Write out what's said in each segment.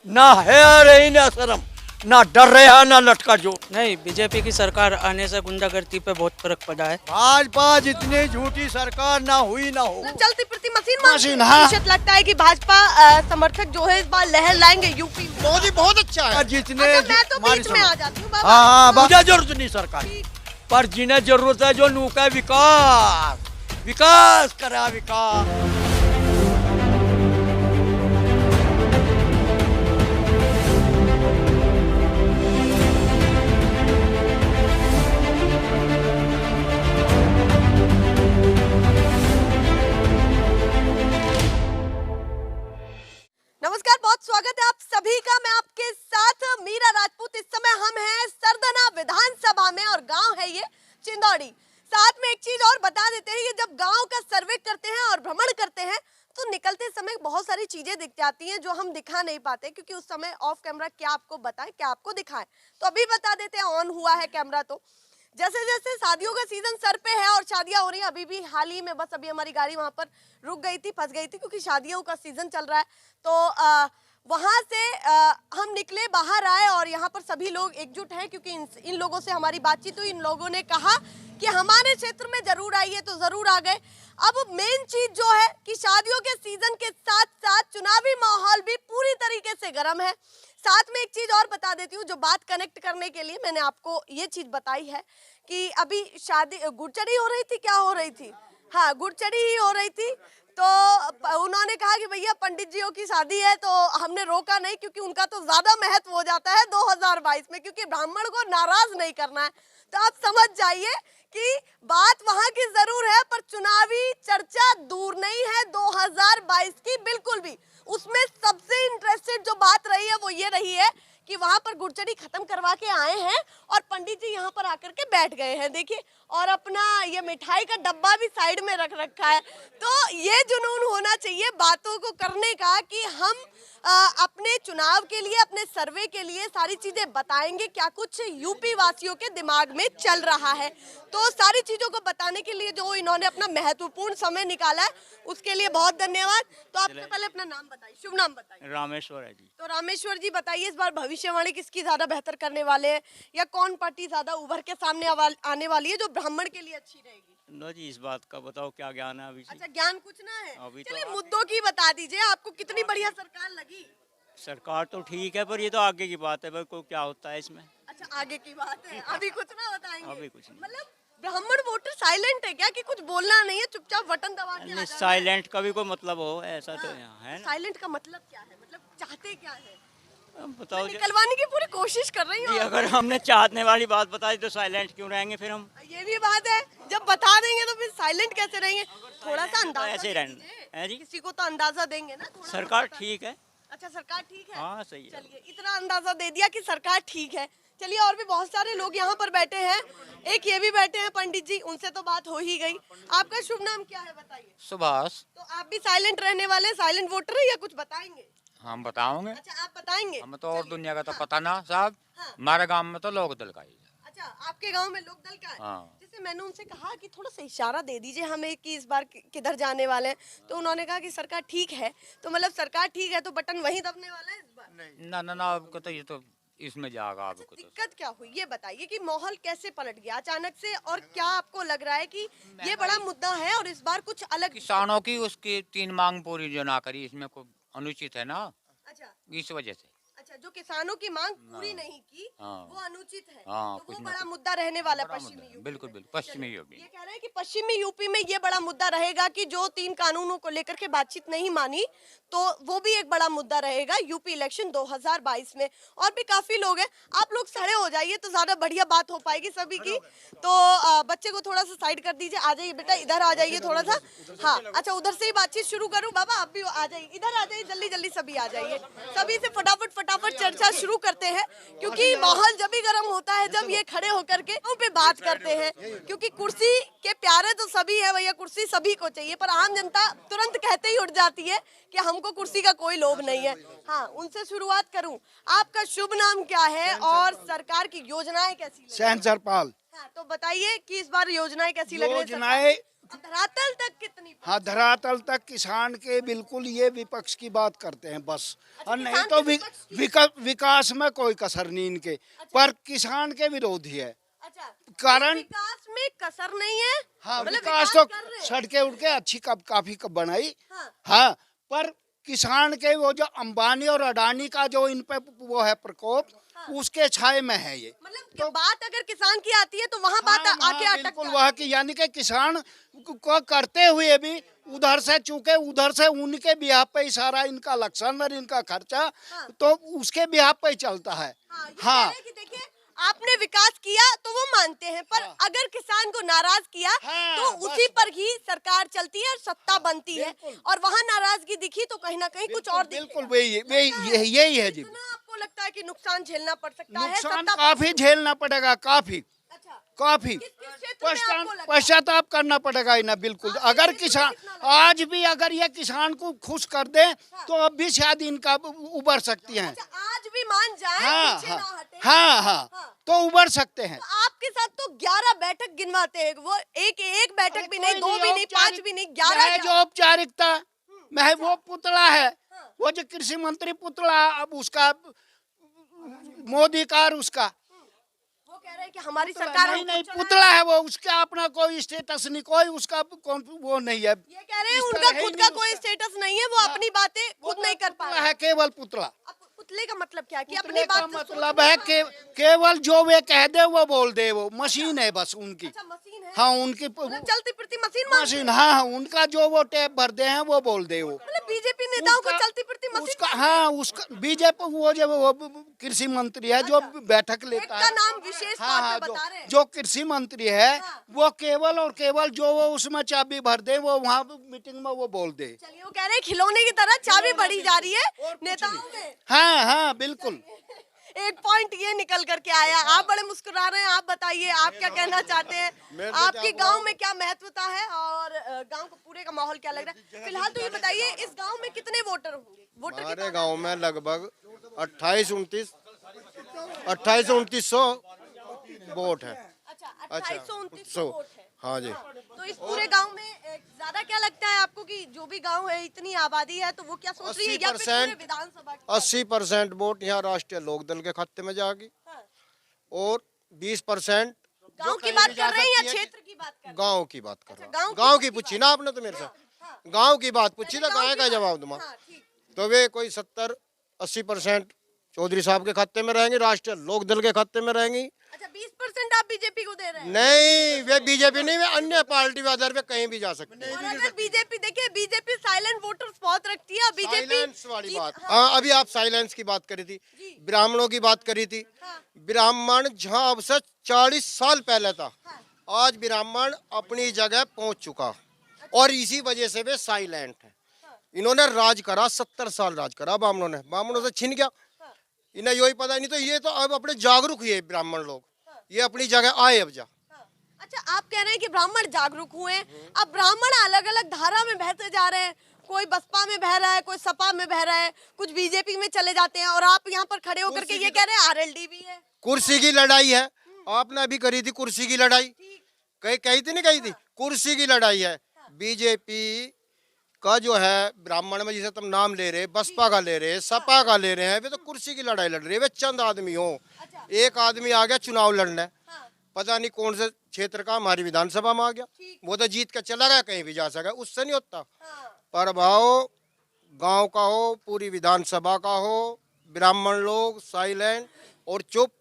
ना है रही ना शर्म, ना डर रहा ना लटका जो। नहीं, बीजेपी की सरकार आने से गुंडागर्दी पे बहुत फर्क पड़ा है। भाजपा जितनी झूठी सरकार ना हुई ना हो। चलती फिरती मशीन मशीन, हाँ। प्रतिशत लगता है कि भाजपा समर्थक जो है इस बार लहर लाएंगे यूपी में। मोदी बहुत अच्छा है। जितने अच्छा, मैं तो हमारी बीच में सुनो। आ जाती हूँ बाबा। हाँ मुझे जरूरत नहीं सरकार की। पर जिन्हें जरूरत है जो नू का विकास, विकास करा विकास। नमस्कार, बहुत स्वागत है आप सभी का। मैं आपके साथ मीरा राजपूत। इस समय हम हैं सरदना विधानसभा में और गांव है ये चिंदौड़ी। साथ में एक चीज और बता देते हैं, ये जब गांव का सर्वे करते हैं और भ्रमण करते हैं तो निकलते समय बहुत सारी चीजें दिख जाती हैं जो हम दिखा नहीं पाते, क्योंकि उस समय ऑफ कैमरा क्या आपको बताएं क्या आपको दिखाएं। तो अभी बता देते हैं, ऑन हुआ है कैमरा। तो जैसे जैसे शादियों का सीजन सर पे है और शादियां हो रही हैं, अभी भी हाल ही में बस अभी हमारी गाड़ी वहां पर रुक गई थी, फंस गई थी, क्योंकि शादियों का सीजन चल रहा है। तो वहां से हम निकले, बाहर आए और यहाँ पर सभी लोग एकजुट हैं, क्योंकि इन लोगों से हमारी बातचीत हुई। इन लोगों ने कहा कि हमारे क्षेत्र में जरूर आइए, तो जरूर आ गए। अब मेन चीज जो है कि शादियों के सीजन के साथ साथ चुनावी माहौल भी पूरी तरीके से गर्म है। साथ में एक चीज और बता देती हूँ, जो बात कनेक्ट करने के लिए मैंने आपको ये चीज बताई है कि अभी शादी गुड़चड़ी हो रही थी, क्या हो रही थी? हाँ, गुड़चड़ी ही हो रही थी। तो उन्होंने कहा कि भैया पंडित जियों की शादी है, तो हमने रोका नहीं, क्योंकि उनका तो ज्यादा महत्व हो जाता है 2022 में, क्योंकि ब्राह्मण को नाराज नहीं करना है। तो आप समझ जाइए कि बात वहां की जरूर है, पर चुनावी चर्चा दूर नहीं है 2022 की, बिल्कुल भी। उसमें सबसे इंटरेस्टेड जो बात रही है वो ये रही है कि वहां पर गुड़चड़ी खत्म करवा के आए हैं और पंडित जी यहाँ पर आकर के बैठ गए हैं, देखिए। और अपना ये मिठाई का डब्बा भी साइड में रख रखा है। तो ये जुनून होना चाहिए बातों को करने का कि हम अपने चुनाव के लिए, अपने सर्वे के लिए सारी चीजें बताएंगे, क्या कुछ यूपी वासियों के दिमाग में चल रहा है। तो सारी चीजों को बताने के लिए जो इन्होंने अपना महत्वपूर्ण समय निकाला है, उसके लिए बहुत धन्यवाद। तो आपसे पहले अपना नाम बताइए, शुभ नाम बताइए। रामेश्वर है जी। तो रामेश्वर जी बताइए, इस बार भविष्यवाणी किसकी ज्यादा बेहतर करने वाले हैं, या कौन पार्टी ज्यादा उभर के सामने आने वाली है जो ब्राह्मण के लिए अच्छी रहेगी? नो जी, इस बात का बताओ क्या ज्ञान है अभी से? अच्छा, ज्ञान कुछ ना है। अभी तो चलिए आप- मुद्दों की बता दीजिए, आपको कितनी बढ़िया सरकार लगी? सरकार तो ठीक है, पर ये तो आगे की बात है, पर को क्या होता है इसमें। अच्छा, आगे की बात है, अभी कुछ ना बताएंगे? अभी कुछ नहीं। मतलब ब्राह्मण वोटर साइलेंट है क्या, कि कुछ बोलना नहीं है, चुपचाप बटन दबा के आ नहीं, जाना है? साइलेंट का भी कोई मतलब हो, ऐसा तो यहाँ है ना। साइलेंट का मतलब क्या है, मतलब चाहते क्या है? अब बताओ जी। निकलवाने की पूरी कोशिश कर रही जी, हूँ। अगर हमने चाहने वाली बात बताई तो साइलेंट क्यों रहेंगे फिर हम? ये भी बात है, जब बता देंगे तो फिर साइलेंट कैसे रहेंगे? थोड़ा सा तो अंदाजा ऐसे ही दे रहना दीजिए। है जी। किसी को तो अंदाजा देंगे ना, थोड़ा सरकार सा। ठीक है। अच्छा, सरकार ठीक है। हाँ, सही है। चलिए, इतना अंदाजा दे दिया कि सरकार ठीक है। चलिए, और भी बहुत सारे लोग यहाँ पर बैठे हैं। एक ये भी बैठे हैं पंडित जी, उनसे तो बात हो ही गई। आपका शुभ नाम क्या है बताइए? सुभाष। तो आप भी साइलेंट रहने वाले हैं, साइलेंट वोटर है, या कुछ बताएंगे? हम बताओगे। अच्छा, आप बताएंगे। हमें तो और चलिए, दुनिया का तो हाँ, पता ना साहब। हाँ। हमारे गांव में तो लोग दल का ही है। अच्छा, आपके गांव में लोक दल का है? हाँ। जैसे मैंने उनसे कहा कि थोड़ा सा इशारा दे दीजिए हमें कि इस बार किधर जाने वाले हैं, तो उन्होंने कहा कि सरकार ठीक है। तो मतलब सरकार ठीक है तो बटन वहीं दबने वाला है इस बार? ना ना ना, आपको तो ये तो इसमें जाएगा अच्छा, आपको तो। दिक्कत क्या हुई ये बताइए, कि माहौल कैसे पलट गया अचानक से, और क्या आपको लग रहा है कि ये बड़ा मुद्दा है और इस बार कुछ अलग? किसानों की उसकी 3 मांग पूरी जो ना करी, इसमें कोई अनुचित है ना, अच्छा, इस वजह से। अच्छा, जो किसानों की मांग पूरी नहीं की, हाँ। वो अनुचित है। हाँ, तो कुछ वो ना बड़ा कुछ। मुद्दा रहने वाला बड़ा पश्चिमी मुद्दा है, यूपी बिल्कुल में। बिल्कुल पश्चिमी यूपी। ये कह रहे हैं कि पश्चिमी यूपी में ये बड़ा मुद्दा रहेगा कि जो 3 कानूनों को लेकर के बातचीत नहीं मानी, तो वो भी एक बड़ा मुद्दा रहेगा यूपी इलेक्शन 2022 में। और भी काफी लोग हैं, आप लोग खड़े हो जाइए तो ज्यादा बढ़िया बात हो पाएगी सभी की। तो बच्चे को थोड़ा सा साइड कर दीजिए, आ जाइए बेटा, इधर आ जाइए थोड़ा सा। हाँ, अच्छा, उधर से ही बातचीत शुरू करूँ बाबा? आप भी आ जाइए, इधर आ जाइए, जल्दी जल्दी सभी आ जाइए। सभी से फटाफट फटाफट चर्चा शुरू करते हैं, क्योंकि माहौल जब भी गर्म होता है जब ये खड़े होकर के उन पे बात करते हैं, क्योंकि कुर्सी के प्यारे तो सभी है भैया, कुर्सी सभी को चाहिए, पर आम जनता तुरंत कहते ही उठ जाती है कि हमको कुर्सी का कोई लोभ नहीं है। हाँ, उनसे शुरुआत करूं, आपका शुभ नाम क्या है और सरकार की योजनाएं कैसी लगी? सहन सरपाल। हाँ, तो बताइए कि इस बार योजनाएं कैसी लग रही है? योजनाएं धरातल तक कितनी? हाँ, धरातल तक किसान के बिल्कुल ये विपक्ष की बात करते हैं बस। और नहीं किसान तो के विपक्ष की? विकास में कोई कसर नहीं इनके, पर किसान के विरोधी है। अच्छा, कारण विकास में कसर नहीं है। हाँ, मतलब विकास तो कर रहे हैं। सड़कें उड़के अच्छी काफी कब बनाई। हाँ। हाँ, पर किसान के वो जो अंबानी और अडानी का जो इन पे वो है प्रकोप, उसके छाए में है ये। मतलब कि बात अगर किसान की आती है तो वहाँ बात हाँ, आके हाँ, अटक बिल्कुल जाती वह कि यानी कि किसान को करते हुए भी उधर से चूंकि उधर से उनके बिहाफ पे ही सारा इनका लक्षण और इनका खर्चा तो उसके बिहाफ पे ही चलता है। हाँ, ये हाँ, कह रहे हैं कि देखिए आपने विकास किया तो वो मानते हैं, पर अगर किसान को नाराज किया हाँ, तो बस, उसी पर ही सरकार चलती है और सत्ता बनती है, और वहाँ नाराजगी दिखी तो कहीं ना कहीं कुछ और बिल्कुल यही है जी। कितना आपको लगता है कि नुकसान झेलना पड़ सकता है? नुकसान सत्ता काफी झेलना पड़ेगा, काफी अच्छा, काफी किस क्षेत्र में आपको लगता है? पश्चाताप करना पड़ेगा इन्हें बिल्कुल। अगर किसान आज भी अगर ये किसान को खुश कर दे तो अब भी शायद इनका उबर सकती हैं। अच्छा, आज भी मान जाए, हाँ पीछे ना हाँ हटे। हाँ हाँ, तो उबर सकते हैं। तो आपके साथ तो 11 बैठक गिनवाते हैं वो, एक बैठक भी नहीं, 2 भी नहीं, 5 भी नहीं, 11 जो औपचारिकता मैं वो पुतला है, वो जो कृषि मंत्री पुतला, अब उसका मोदी का और उसका वो कह रहे हैं कि हमारी सरकार नहीं हमको नहीं चलाए। पुतला है वो, उसका अपना कोई स्टेटस नहीं, कोई उसका वो नहीं है। ये कह रहे हैं इस उनका तरह खुद ही का नहीं कोई उसका। स्टेटस नहीं है, वो अपनी बातें खुद नहीं कर पा पुतला रहे। है, केवल पुतला। अब पुतले का मतलब क्या है कि अपनी पुतले का बात को मतलब है कि केवल जो वे कह दे वो बोल दे, वो मशीन है बस उनकी। अच्छा, मशीन है, हाँ, उनकी मतलब चलती फिरती मशीन मानते मशीन। हैं। हाँ हाँ, उनका जो वो टेप भर दे हैं वो बोल दे वो। मतलब बीजेपी नेताओं को उसका- चलती फिरती मशीन उसका मानते हाँ, उसका बीजेपी वो जो वो कृषि मंत्री है जो बैठक हैं। लेता एक का है। नाम विशेष हाँ तौर हाँ, पे बता रहे हैं। जो कृषि मंत्री है वो केवल और केवल जो वो उसमें चाबी भर दे वो वहाँ मीटिंग में वो बोल दे। चलिए, वो कह रहे हैं खिलौने की तरह चाबी बढ़ी जा रही है नेताओं में। हाँ हाँ, बिल्कुल। एक पॉइंट ये निकल करके आया, आप बड़े मुस्कुरा रहे हैं, आप बताइए आप क्या कहना चाहते हैं? आपके गांव में क्या महत्वता है और गांव को पूरे का माहौल क्या लग रहा है फिलहाल? तो ये बताइए, इस गांव में कितने वोटर होंगे? वोटर की हमारे गांव में लगभग 28-29 वोट है। अच्छा, 2829 वोट है। हाँ जी। तो इस पूरे गांव में ज्यादा क्या लगता है आपको कि जो भी गांव है, इतनी आबादी है, तो वो क्या सोच रही है, या फिर पूरे 80% विधानसभा की? 80% वोट यहाँ राष्ट्रीय लोकदल के खाते में जाएगी हाँ। और 20% गांव की बात कर रहे हैं या क्षेत्र की बात कर रहे हैं? गांव की बात कर अच्छा, रहा हूँ। गांव गांव की की पूछी ना आपने तो मेरे से, हाँ। गांव की बात पूछी अच्छा, तो गांव गाय की का बात। जवाब दूंगा। हाँ, ठीक। तो वे कोई 70-80% चौधरी साहब के खाते में रहेंगे, राष्ट्रीय लोकदल के खाते में रहेंगी। अच्छा, 20% आप बीजेपी को दे रहे हैं? नहीं, वे बीजेपी नहीं, वे अन्य पार्टी के आधार पे कहीं भी जा सकते हैं। और अगर बीजेपी, देखिए बीजेपी साइलेंट वोटर्स बहुत रखती है और बीजेपी साइलेंस वाली बात, हाँ, अभी आप साइलेंस की बात करी थी, ब्राह्मणों की बात करी थी। ब्राह्मण जहाँ अब से 40 साल पहले था, आज ब्राह्मण अपनी जगह पहुंच चुका और इसी वजह से वे साइलेंट है। इन्होंने राज करा, 70 साल राज करा ब्राह्मणों से छीन गया, इन्हें यही पता नहीं। तो ये तो अब अपने जागरूक हुए ब्राह्मण लोग, ये अपनी जगह आए अब जा। अच्छा, आप कह रहे हैं कि ब्राह्मण जागरूक हुए, अब ब्राह्मण अलग अलग धारा में बहते जा रहे हैं, कोई बसपा में बह रहा है, कोई सपा में बह रहा है, कुछ बीजेपी में चले जाते हैं, और आप यहाँ पर खड़े होकर के ये कह रहे हैं आरएलडी भी है। कुर्सी की लड़ाई है, आपने अभी करी थी कुर्सी की लड़ाई, कही थी नहीं कही थी, कुर्सी की लड़ाई है। बीजेपी का जो है ब्राह्मण में जिसे तुम नाम ले रहे, बसपा का ले रहे, सपा का ले रहे हैं, वे तो कुर्सी की लड़ाई लड़ रहे हैं। वे चंद आदमी हो, एक आदमी आ गया चुनाव लड़ने, पता नहीं कौन से क्षेत्र का, हमारी विधानसभा में आ गया, वो तो जीत कर चला गया, कहीं भी जा सका, उससे नहीं होता। प्रभाव गांव का हो, पूरी विधानसभा का हो, ब्राह्मण लोग साइलेंट और चुप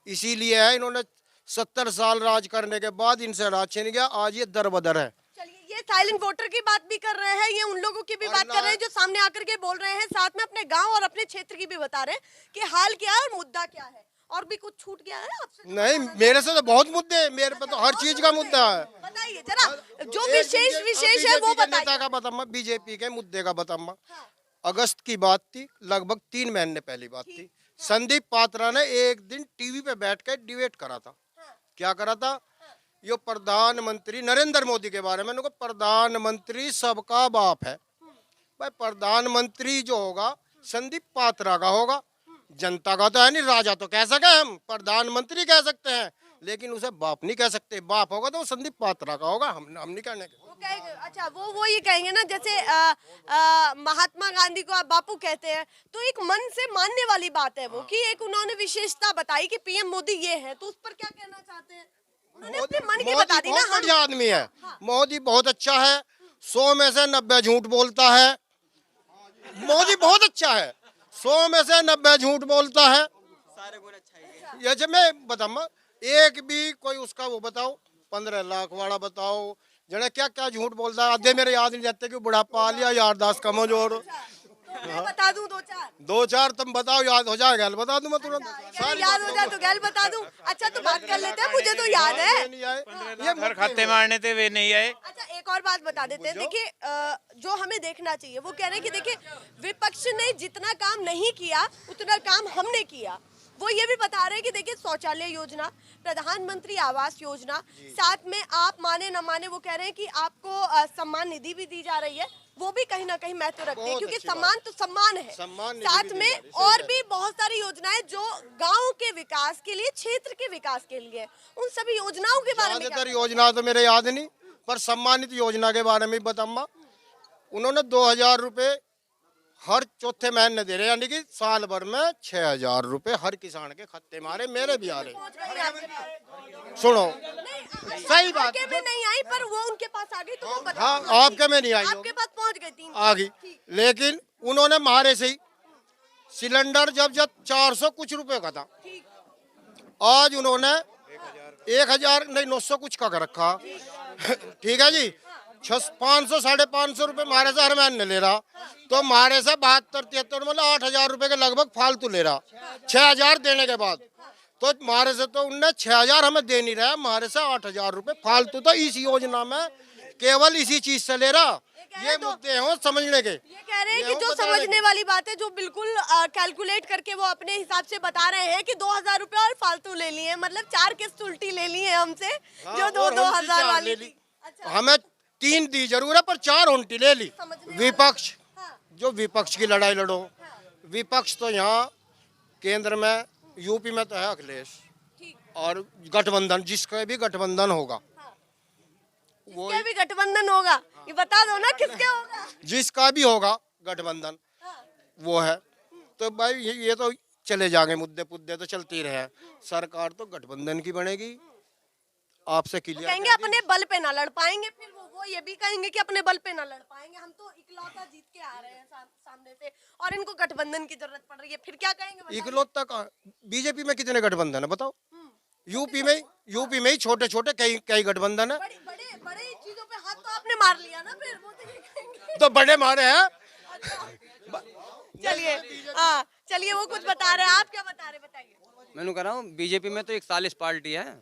इसीलिए है। इन्होंने 70 साल राज करने के बाद इनसे राज छीन गया, आज ये दर बदर है। चलिए, ये साइलेंट वोटर की बात भी कर रहे हैं, ये उन लोगों की भी बात कर रहे हैं जो सामने आकर के बोल रहे हैं, साथ में अपने गांव और अपने क्षेत्र की भी बता रहे हैं कि हाल क्या है और मुद्दा क्या है। और भी कुछ छूट गया है आपसे? नहीं, मेरे से तो बहुत मुद्दे हैं, मेरे पे तो हर चीज का मुद्दा है। बताइए जरा, जो विशेष है वो बताइए। नेता का बताऊंगा, बीजेपी के मुद्दे का बताऊंगा। अगस्त की बात थी, लगभग 3 महीने पहली बात थी। संदीप पात्रा ने एक दिन टीवी पे बैठ कर डिबेट करा था। क्या करा था? यो प्रधानमंत्री नरेंद्र मोदी के बारे में, उनको प्रधानमंत्री सबका बाप है। भाई प्रधानमंत्री जो होगा संदीप पात्रा का होगा, जनता का तो है नहीं। राजा तो कह सके, हम प्रधानमंत्री कह सकते हैं, लेकिन उसे बाप नहीं कह सकते। बाप होगा तो वो संदीप पात्रा का होगा, हम नहीं कहने के। वो कहेंगे, अच्छा वो ये कहेंगे ना, जैसे महात्मा गांधी को आप बापू कहते हैं, तो एक मन से मानने वाली बात है वो, कि एक उन्होंने विशेषता बताई कि पीएम मोदी ये है, तो उस पर क्या कहना चाहते हैं? उन्होंने अपने मन की बता दी ना। बहुत बढ़िया आदमी है, मोदी बहुत अच्छा है, 100 में से 90 झूठ बोलता है। मोदी बहुत अच्छा है, 100 में से 90 झूठ बोलता है। ये जब मैं बताऊँ, एक भी कोई उसका वो बताओ, 15 लाख वाला बताओ, जने क्या क्या झूठ बोलता है। आधे मेरे याद नहीं रहते कि बुढ़ापा आ लिया, यारदाश्त कमजोर। तो मैं बता दूं दो चार तुम बताओ, याद हो जाएगा, बता दूं मैं तुरंत। याद हो जाए तो गैल बता दूं। अच्छा तो बात कर लेते हैं, मुझे तो याद है। ये घर खाते मारने थे, वे नहीं आए। अच्छा एक और बात बता देते हैं, देखिए जो हमें देखना चाहिए, वो कह रहे हैं कि देखिए विपक्ष ने जितना काम नहीं किया उतना काम हमने किया। वो ये भी बता रहे हैं कि देखिए शौचालय योजना, प्रधानमंत्री आवास योजना, साथ में आप माने न माने, वो कह रहे हैं कि आपको सम्मान निधि भी दी जा रही है, वो भी कहीं ना कहीं महत्व रखती है, क्योंकि सम्मान तो सम्मान है। साथ में और भी बहुत सारी योजनाएं जो गांव के विकास के लिए, क्षेत्र के विकास के लिए, उन सभी योजनाओं के बारे में। ज्यादातर योजना तो मेरे याद नहीं, पर सम्मानित योजना के बारे में बताऊंगा। उन्होंने 2000 रुपए हर चौथे महीने दे रहे, यानी कि साल भर में 6000 रुपए हर किसान के खाते मारे, मेरे भी आ रहे। सुनो, सही बात में नहीं आई, पर वो उनके पास आ गई, तो वो बता। हाँ, आपके में नहीं आई, आपके पास पहुंच गई थी, आ गई। लेकिन उन्होंने मारे से ही सिलेंडर जब 400 कुछ रुपए का था, आज उन्होंने 1000 नहीं 900 कुछ का कर रखा। ठीक है जी, 500 550 रुपए मारे से हर महीने ले रहा, तो मारे से 72-73 मतलब 8000 रुपए के लगभग फालतू ले रहा, 6000 देने के बाद। तो मारे से तो उनने 6000 हमें दे नहीं रहा, मारे से 8000 रुपए फालतू तो इस योजना में केवल इसी चीज से ले रहा। ये मुद्दे हो समझने के। ये कह रहे हैं कि जो समझने वाली बात है, जो बिल्कुल कैलकुलेट करके वो अपने हिसाब से बता रहे हैं कि 2000 रुपए और फालतू ले लिए, मतलब 4 किस्त उल्टी ले ली है हमसे, जो 2000 वाली थी। हमें 3 दी जरूर है, पर 4 उल्टी ले ली। विपक्ष, जो विपक्ष की लड़ाई लड़ो, विपक्ष तो यहाँ केंद्र में, यूपी में तो है अखिलेश, और गठबंधन, जिसका भी गठबंधन होगा, वो भी गठबंधन होगा, ये बता दो ना किसके होगा। जिसका भी होगा गठबंधन वो है, तो भाई ये तो चले जाएंगे, मुद्दे पुद्दे तो चलती रहे। सरकार तो गठबंधन की बनेगी, आपसे क्लियर कहेंगे अपने बल पे ना लड़ पाएंगे, फिर वो ये भी कहेंगे कि अपने बल पे ना लड़ पाएंगे, हम तो इकलौता जीत के आ रहे हैं सामने से, और इनको गठबंधन की जरूरत पड़ रही है, फिर क्या कहेंगे? इकलौता का बीजेपी में कितने गठबंधन है बताओ? यूपी में ही छोटे छोटे कई गठबंधन है। बड़े चीजों पे हाथ तो आपने मार लिया ना, फिर वो तो ये कहेंगे। तो बड़े मारे हैं। चलिए वो कुछ बता रहे हैं, आप क्या बता रहे, बताइए। मैं कह रहा हूँ बीजेपी में तो 41 पार्टी है,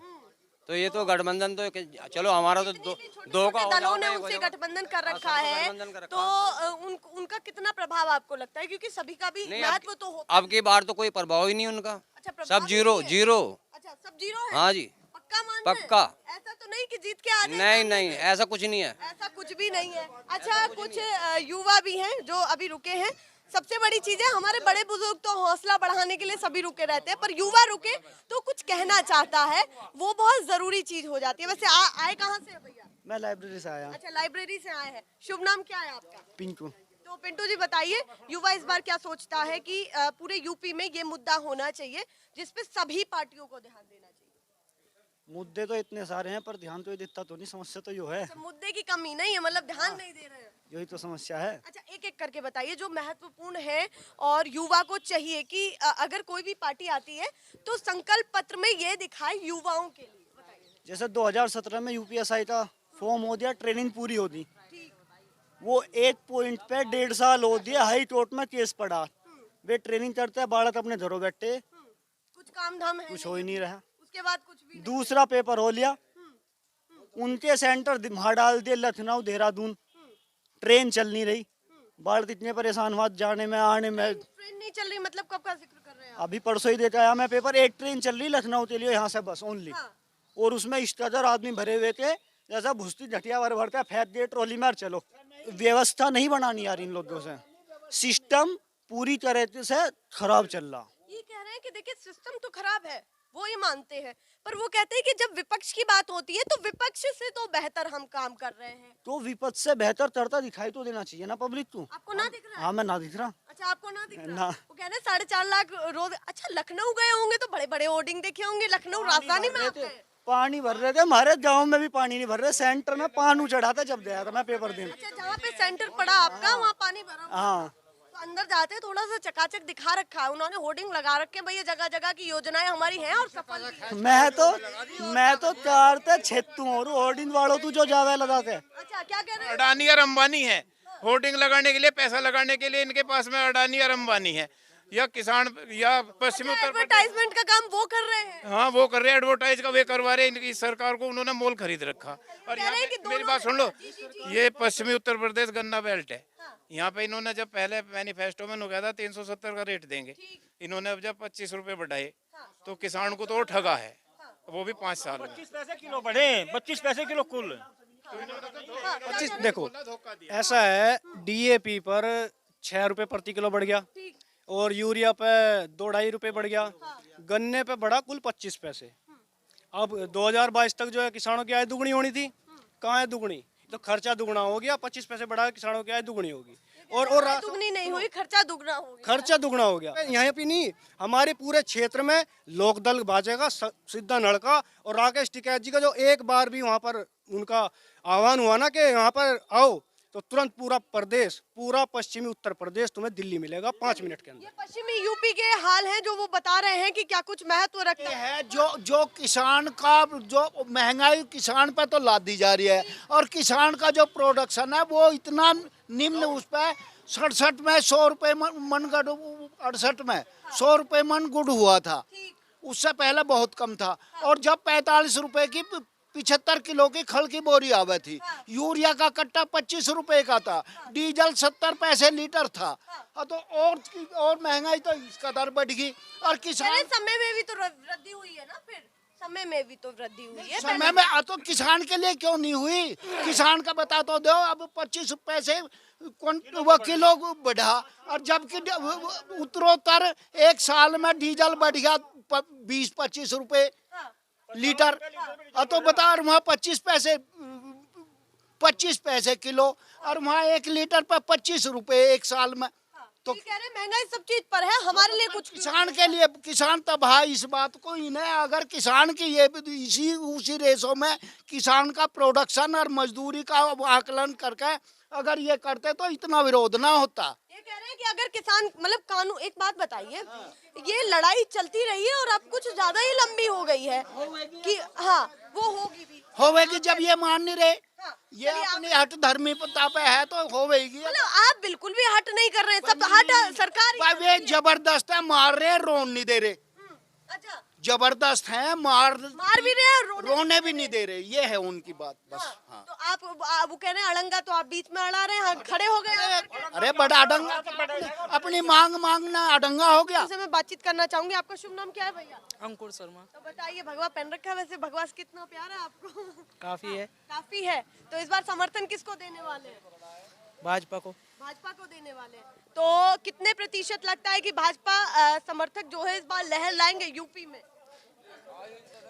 तो ये तो गठबंधन तो चलो हमारा तो दो का दलों ने उनसे गठबंधन कर रखा है, तो उनका कितना प्रभाव आपको लगता है? क्योंकि सभी का भी महत्व तो होता है। अब की बार तो कोई प्रभाव ही नहीं उनका। अच्छा, सब जीरो। अच्छा, सब जीरो है? हाँ जी, पक्का मानते हैं? पक्का। ऐसा तो नहीं कि जीत के आ नहीं जाए? नहीं, ऐसा कुछ नहीं है, ऐसा कुछ भी नहीं है। अच्छा, कुछ युवा भी हैं जो अभी रुके हैं। सबसे बड़ी चीज है, हमारे बड़े बुजुर्ग तो हौसला बढ़ाने के लिए सभी रुके रहते हैं, पर युवा रुके तो कुछ कहना चाहता है, वो बहुत जरूरी चीज हो जाती है। वैसे आए कहाँ से भैया? मैं लाइब्रेरी से आया। अच्छा, लाइब्रेरी से आए हैं। शुभ नाम क्या है आपका? पिंटू। तो पिंटू जी बताइए, युवा इस बार क्या सोचता है कि पूरे यूपी में ये मुद्दा होना चाहिए जिसपे सभी पार्टियों को ध्यान देना चाहिए? मुद्दे तो इतने सारे हैं, पर ध्यान तो ये देता तो नहीं, समस्या तो यो है। मुद्दे की कमी नहीं है, मतलब ध्यान नहीं दे रहे हैं, यही तो समस्या है। अच्छा, एक एक करके बताइए जो महत्वपूर्ण है और युवा को चाहिए कि अगर कोई भी पार्टी आती है तो संकल्प पत्र में ये दिखाए युवाओं के लिए। बताइए। जैसे 2017 में यूपीएसआई था, फॉर्म हो दिया, ट्रेनिंग पूरी होती, वो एक पॉइंट पे 1.5 साल हो दिया, हाई कोर्ट में केस पड़ा, वे ट्रेनिंग करते हैं, बालक अपने घरों बैठे, कुछ काम धाम है, कुछ हो ही नहीं रहा। उसके बाद कुछ भी दूसरा पेपर हो लिया, उनके सेंटर वहां डाल दिए, लखनऊ देहरादून, ट्रेन चल नहीं रही, बालक इतने परेशान हुआ जाने में आने में। ट्रेन नहीं चल रही, मतलब कब का जिक्र कर रहे हैं आप? अभी परसों ही देखा है मैं पेपर, एक ट्रेन चल रही लखनऊ के लिए, यहाँ से बस ओनली, और उसमें इष्टाचार आदमी भरे हुए थे, जैसा भुस्ती झटिया भर भरता है, फेंक दिए ट्रॉली में, चलो। व्यवस्था नहीं बनानी यार इन लोगों से, सिस्टम पूरी तरह से खराब चल रहा। ये कह रहे हैं कि देखिए सिस्टम तो खराब है, वो ही मानते हैं, पर वो कहते हैं कि जब विपक्ष की बात होती है तो विपक्ष से तो बेहतर हम काम कर रहे हैं। तो विपक्ष से बेहतर तरता दिखाई तो देना चाहिए ना पब्लिक को। आपको ना दिख रहा है? हाँ, मैं ना दिख रहा। अच्छा, आपको ना दिख रहा ना। वो कह रहे हैं 4.5 लाख रोज। अच्छा, लखनऊ गए होंगे तो बड़े बड़े होर्डिंग देखे होंगे, लखनऊ राजधानी में आप गए। पानी भर रहे थे, हमारे गांव में भी पानी नहीं भर रहे, सेंटर में पानी चढ़ा था जब गया था मैं पेपर देने। अच्छा, जहाँ पे सेंटर पड़ा आपका वहाँ पानी भरा हुआ है। हाँ, तो अंदर जाते हैं, थोड़ा सा चकाचक दिखा रखा है उन्होंने, होर्डिंग लगा रखे हैं, भैया जगह जगह की योजनाएं हमारी हैं और सफल भी हैं। मैं तो चारते छेतू और होर्डिंग वालों तू जो जावे लगा के। अच्छा, क्या कह रहे हैं? अडानी और अंबानी है, होर्डिंग लगाने के लिए, पैसा लगाने के लिए इनके पास में अडानी और अंबानी है, या किसान या पश्चिमी उत्तर प्रदेश। एडवर्टाइजमेंट का काम वो कर रहे हैं। हाँ, वो कर रहे हैं, एडवर्टाइज का वे करवा रहे हैं। इनकी सरकार को उन्होंने मोल खरीद रखा। और कह यहाँ रहे हैं पे कि मेरी दोनों- बात सुन लो, जी, जी, जी। ये पश्चिमी उत्तर प्रदेश गन्ना बेल्ट है। यहाँ पे इन्होंने जब पहले मैनिफेस्टो में नुकाया था 370 का रेट देंगे, इन्होंने अब जब 25 रुपए बढ़ाए तो किसान को तो वो ठगा है, वो भी 5 साल में। 25 पैसे किलो बढ़े, 25 पैसे किलो कुल। 25 देखो ऐसा है, डीएपी पर 6 रुपए प्रति किलो बढ़ गया और यूरिया पे 2-2.5 रुपए बढ़ गया, गन्ने पे बढ़ा कुल 25 पैसे। अब 2022 तक जो है किसानों की आय दुगनी होनी थी, कहाँ है दुगनी? तो खर्चा दुगना हो गया, 25 पैसे बढ़ा किसानों की आय दुगनी होगी। और दुगनी नहीं हुई, खर्चा दुगना हो गया। खर्चा दुगना हो गया। यहाँ पे नहीं, हमारे पूरे क्षेत्र में लोकदल भाजपा सीधा नड़का और राकेश टिकैत जी का जो एक बार भी वहाँ पर उनका आह्वान हुआ ना कि यहाँ पर आओ, तो तुरंत पूरा प्रदेश, पूरा पश्चिमी उत्तर प्रदेश तुम्हें दिल्ली मिलेगा 5 मिनट के अंदर। ये पश्चिमी यूपी के हाल हैं जो वो बता रहे हैं कि क्या कुछ महत्व रखता है। है जो किसान का जो महंगाई किसान पे तो लाद दी जा रही है, और किसान का जो प्रोडक्शन है वो इतना निम्न, उस पर 67 में 100 रुपए मन गुड़, 68 में 100 रुपए मन गुड़ हुआ था, उससे पहले बहुत कम था। और जब 45 रुपए की 75 किलो की खल की बोरी आवे थी, यूरिया का कट्टा 25 रुपए का था, डीजल 70 पैसे लीटर था। तो और महंगाई तो इस कदर बढ़ गई। और किसान समय में भी तो वृद्धि हुई है ना, फिर समय में भी तो वृद्धि हुई है। समय में तो किसान के लिए क्यों नहीं हुई? किसान का बता तो दो, अब 25 पैसे किलो बढ़ा, और जबकि उत्तरोत्तर एक साल में डीजल बढ़ गया 20-25 रुपए लीटर। तो बता, और वहाँ 25 पैसे किलो, और वहाँ 1 लीटर पर 25 रुपए एक साल में। तो कह रहे हैं महंगाई सब चीज पर है, हमारे लिए कुछ किसान के लिए, किसान तबाह इस बात को इन्हें, अगर किसान की ये उसी रेशो में किसान का प्रोडक्शन और मजदूरी का आकलन करके अगर ये करते तो इतना विरोध ना होता। ये कह रहे हैं कि अगर किसान मतलब कानून, एक बात बताइए, ये लड़ाई चलती रही है और अब कुछ ज्यादा ही लंबी हो गई है कि हाँ वो होगी भी, होवेगी जब ये मान नहीं रहे, ये अपनी हट धर्मी पता पे है तो होवेगी। मतलब आप बिल्कुल भी हट नहीं कर रहे हैं, सब हट सरकार ही वे जबरदस्त है, मार रहे हैं, रोन नहीं दे रहे। अच्छा, जबरदस्त है, मार भी रहे हैं, रोने भी नहीं दे रहे, ये है उनकी बात बस। हाँ। तो आप वो कह रहे हैं अड़ंगा, तो आप बीच में अड़ा रहे हैं, खड़े हो गए। अरे बड़ा अडंगा, अपनी मांगना अडंगा हो गया। मैं बातचीत करना चाहूंगी। आपका शुभ नाम क्या है भैया? अंकुर शर्मा। तो बताइए, भगवा पहन रखा है, वैसे भगवा से कितना प्यार है आपको? काफी है। काफी है। तो इस बार समर्थन किसको देने वाले हैं? भाजपा को। भाजपा को देने वाले हैं। तो कितने प्रतिशत लगता है कि भाजपा समर्थक जो है इस बार लहर लाएंगे यूपी में?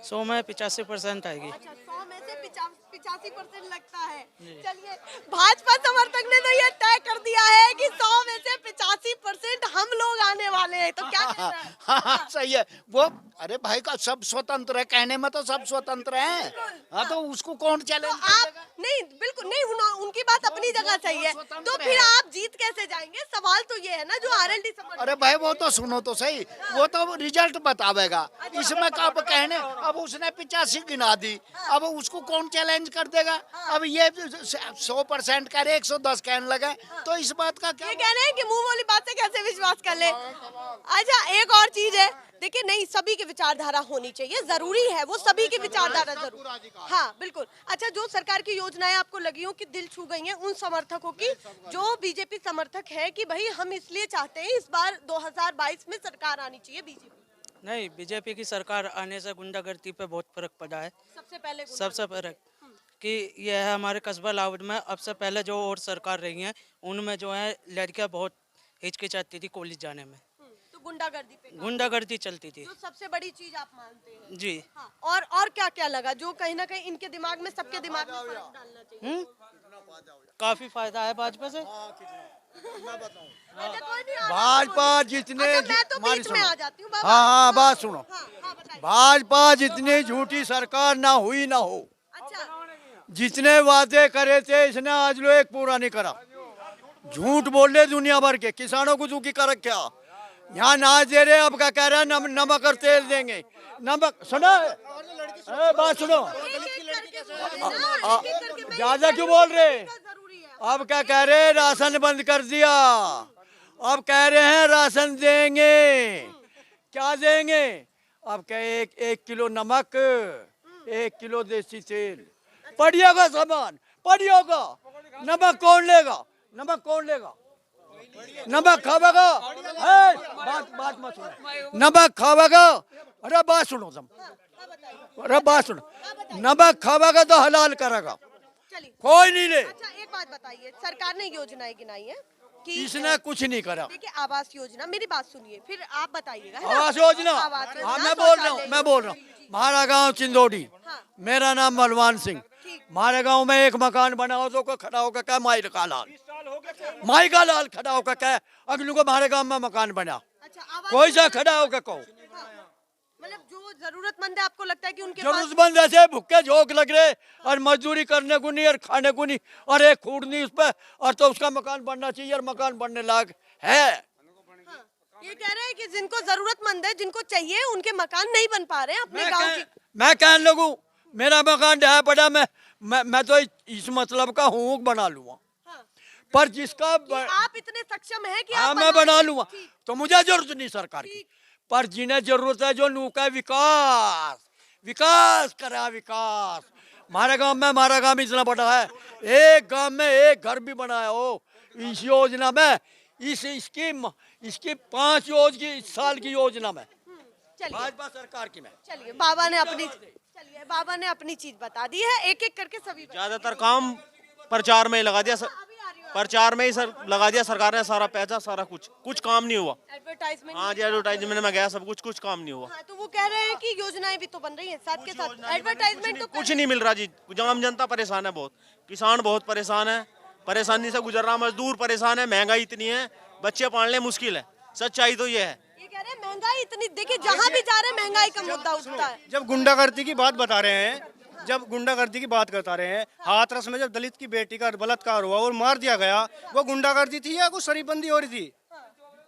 100 में 85% आएगी। अच्छा, 100 में से 85% लगता है। चलिए, भाजपा समर्थक ने तो ये तय कर दिया है कि 100 में से 85% हम लोग आने वाले हैं। तो क्या कहना है? हाँ, सही है वो। अरे भाई का सब स्वतंत्र है, कहने में तो सब स्वतंत्र हैं। हाँ, तो उसको कौन चैलेंज तो आप नहीं, बिल्कुल नहीं, उनकी बात अपनी जगह सही है। तो फिर आप जीत कैसे जाएंगे? सवाल तो ये है ना, जो आरएलडी समर्थक। अरे भाई वो तो सुनो तो सही, वो तो रिजल्ट बतावेगा। इसमें कब कहने, अब उसने 85 गिना दी, अब उसको कौन चैलेंज कर देगा? अब ये 100% करे, 110 कहने लगे, तो इस बात का क्या? ये कह रहे हैं कि मुंह वाली बात से कैसे विश्वास कर ले। अच्छा, एक और चीज है, देखिए, नहीं, सभी की विचारधारा होनी चाहिए, जरूरी है वो, सभी की विचारधारा जरूर। हाँ, बिल्कुल। अच्छा, जो सरकार की योजनाएं आपको लगी हो कि दिल छू गई हैं उन समर्थकों की जो बीजेपी समर्थक है कि भाई हम इसलिए चाहते हैं इस बार 2022 में सरकार आनी चाहिए बीजेपी? नहीं, बीजेपी की सरकार आने से गुंडागर्दी पे बहुत फर्क पड़ा है। सबसे फर्क कि यह है हमारे कस्बा लाहौर में, अब से पहले जो और सरकार रही है उनमें जो है लड़कियां बहुत हिचकिचाती थी कॉलेज जाने में। तो गुंडागर्दी पे काम? गुंडागर्दी चलती थी जो सबसे बड़ी चीज आप मानते हैं। जी। हाँ, और क्या क्या लगा जो कहीं ना कहीं इनके दिमाग में, सबके दिमाग में फर्क डालना चाहिए? काफी फायदा है भाजपा से। अच्छा, कोई नहीं, आप भाजपा बोलिए। जितने अच्छा, मैं तो हमारी बीच में सुनो। आ जाती हूँ बाबा। हाँ, बात सुनो। हाँ, बताइए। भाजपा जितनी झूठी सरकार ना हुई ना हो, अच्छा, जितने वादे करे थे इसने आज लो एक पूरा नहीं करा। झूठ बोल रहे दुनिया भर के, किसानों को दुखी कर क्या। यहाँ नाच दे रहे, अब क्या कह रहे हैं, नमक और तेल देंगे। नमक सुनो, बात सुनो, ज्यादा क्यों बोल रहे। अब क्या कह रहे हैं, राशन बंद कर दिया। अब कह रहे हैं राशन देंगे। क्या देंगे? अब क्या, एक किलो नमक, 1 किलो देसी तेल। पड़िएगा सामान, पड़िएगा। नमक कौन लेगा? नमक कौन लेगा? नमक खावेगा? बात मत सुनो। नमक खावेगा? अरे बात सुनो तुम, अरे बात सुनो। नमक खावेगा तो हलाल करेगा, चलिए। कोई नहीं ले। अच्छा, एक बात बताइए, सरकार ने योजनाएं गिनाई है कि इसने कुछ नहीं करा। देखिए, आवास योजना, मेरी बात सुनिए फिर आप बताइएगा, है ना? आवास योजना, आवास योजना, हाँ मैं बोल रहा हूँ, शौचालय मैं बोल रहा हूँ। हमारा गांव चिंदोड़ी, हाँ। मेरा नाम बलवान सिंह। ठीक। हमारे गांव में एक मकान बना हो तो खड़ा होकर क्या, माई का लाल, माई का लाल खड़ा होकर क्या, अगले को हमारे गांव में मकान बना। अच्छा, आवास कोई सा योजना- खड़ा होकर कहो। मतलब जो जरूरतमंद है, आपको लगता है कि उनके पास जरूरतमंद ऐसे भूखे झोंक लग रहे और मजदूरी करने को नहीं और खाने को नहीं और एक खूड नहीं उस पर, और तो उसका मकान बनना चाहिए और मकान बनने लायक है। ये कह रहे हैं कि जिनको जरूरतमंद है, जिनको चाहिए, उनके मकान नहीं बन पा रहे हैं अपने गांव की। मैं कहने लगूं, मेरा मकान ढह पड़ा, मैं तो इस मतलब का हूँ बना लूंगा। हाँ। पर जिसका कि आप इतने सक्षम हैं कि हाँ आप मैं बना लूंगा, ठीक। तो मुझे जरूरत नहीं सरकार की। पर जिन्हें जरूरत है, जो नू का विकास, विकास करा विकास। हमारे गांव में, हमारा गांव इतना बड़ा है, एक गांव में एक घर भी बनाया हो इस योजना में। इस इसकी 5 योजना इस साल की योजना में, चलिए भाजपा सरकार की में। चलिए, बाबा ने अपनी चीज बता दी है, एक एक करके सभी बता- ज्यादातर काम प्रचार में ही लगा दिया प्रचार में ही सर लगा दिया सरकार ने सारा पैसा, सारा कुछ काम नहीं हुआ। एडवर्टाइजमेंट। हाँ जी, एडवर्टाइजमेंट में गया सब कुछ काम नहीं हुआ। हाँ, तो वो कह रहे हैं कि योजनाएं भी तो बन रही हैं साथ के साथ, एडवर्टाइजमेंट तो कुछ नहीं मिल रहा जी। आम जनता परेशान है बहुत, किसान बहुत परेशान है, परेशानी से गुजर रहा, मजदूर परेशान है, महंगाई इतनी है, बच्चे पालने मुश्किल है। सच्चाई तो ये है। ये कह रहे हैं महंगाई इतनी, देखिए जहाँ भी जा रहे हैं महंगाई का मुद्दा उठता है। जब गुंडागर्दी की बात बता रहे हैं, जब गुंडागर्दी की बात करता रहे हैं, हाथरस में जब दलित की बेटी का बलात्कार हुआ और मार दिया गया, वो गुंडागर्दी थी या कुछ शरीफबंदी हो रही थी?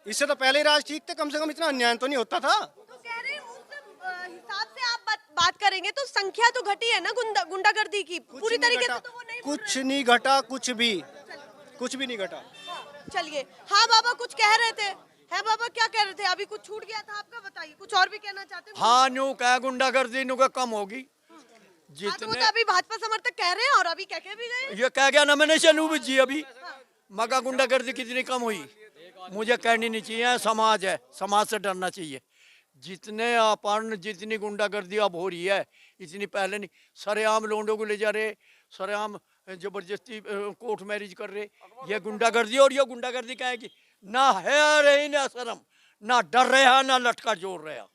इससे तो पहले राज ठीक थे, कम से कम इतना अन्याय तो नहीं होता था। तो कह रहे हैं उस हिसाब से आप बात करेंगे तो संख्या तो घटी है ना गुंडागर्दी की, पूरी तरीके से तो वो नहीं। कुछ नहीं घटा, कुछ भी नहीं घटा। चलिए, हाँ बाबा कुछ कह रहे थे, है बाबा क्या कह रहे थे? अभी कुछ छूट गया था आपका, बताइए, कुछ और भी कहना चाहते हैं? हाँ, न्यू क्या गुंडागर्दी न्यू का कम होगी। हाँ, तो वो तो अभी भाजपा समर्थक कह रहे हैं और अभी कह के भी गए। ये कह गया ना मैंने चलू भी जी अभी, मगर गुंडागर्दी कितनी कम हुई मुझे कहनी नहीं चाहिए। समाज है, समाज से डरना चाहिए। जितने अपहरण, जितनी गुंडागर्दी अब हो रही है इतनी पहले नहीं। सरेआम लोंडों को ले जा रहे, सरेआम जबरदस्ती कोर्ट मैरिज कर रहे, ये गुंडागर्दी। और ये गुंडागर्दी क्या है कि ना है रही ना शर्म, ना डर रहा ना लटका जोड़ रहा,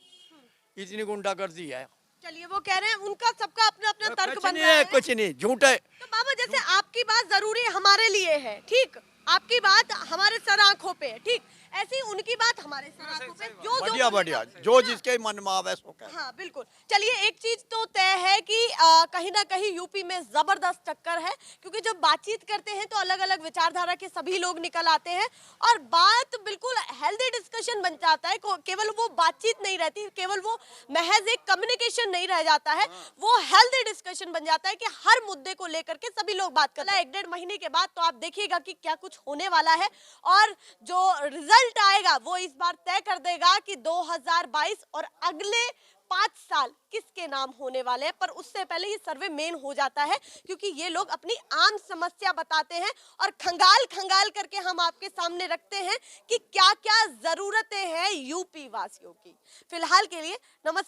इतनी गुंडागर्दी है। चलिए, वो कह रहे हैं उनका सबका अपना अपना तर्क कुछ बन नहीं रहा है, है। कुछ नहीं, झूठ है। तो बाबा जैसे आपकी बात जरूरी हमारे लिए है, ठीक, आपकी बात हमारे सर आंखों पे है, ठीक, ऐसी उनकी बात हमारे सर आंखों पे, जो बढ़िया बढ़िया, जो जिसके मन में आवे सो कहे। हाँ बिल्कुल। चलिए, एक चीज तो तय है कि कहीं ना कहीं यूपी में जबरदस्त टक्कर है, क्योंकि जब बातचीत करते हैं तो अलग अलग विचारधारा के सभी लोग निकल आते हैं और बात बिल्कुल हेल्दी डिस्कशन बन जाता है। केवल वो बातचीत नहीं रहती, केवल वो महज एक कम्युनिकेशन नहीं रह जाता है, वो हेल्दी डिस्कशन बन जाता है कि हर मुद्दे को लेकर के सभी लोग बात कर रहे हैं। 1-1.5 महीने के बाद तो आप देखिएगा कि क्या कुछ होने वाला है और जो रिजल्ट आएगा वो इस बार तय कर देगा कि 2022 और अगले 5 साल किसके नाम होने वाले हैं। पर उससे पहले ये सर्वे मेन हो जाता है, क्योंकि ये लोग अपनी आम समस्या बताते हैं और खंगाल खंगाल करके हम आपके सामने रखते हैं कि क्या क्या जरूरतें हैं यूपी वासियों की। फिलहाल के लिए नमस्कार।